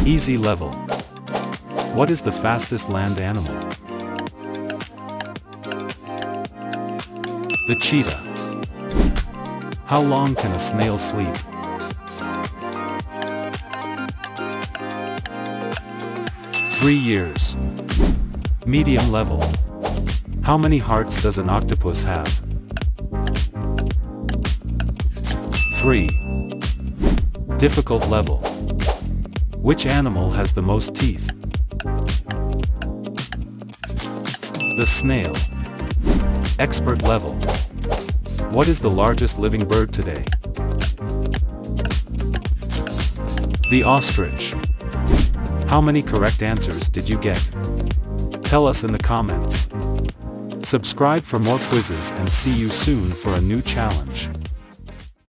Easy level. What is the fastest land animal? The cheetah. How long can a snail sleep? 3 years. Medium level. How many hearts does an octopus have? 3. Difficult level. Which animal has the most teeth? The snail. Expert level. What is the largest living bird today? The ostrich. How many correct answers did you get? Tell us in the comments. Subscribe for more quizzes and see you soon for a new challenge.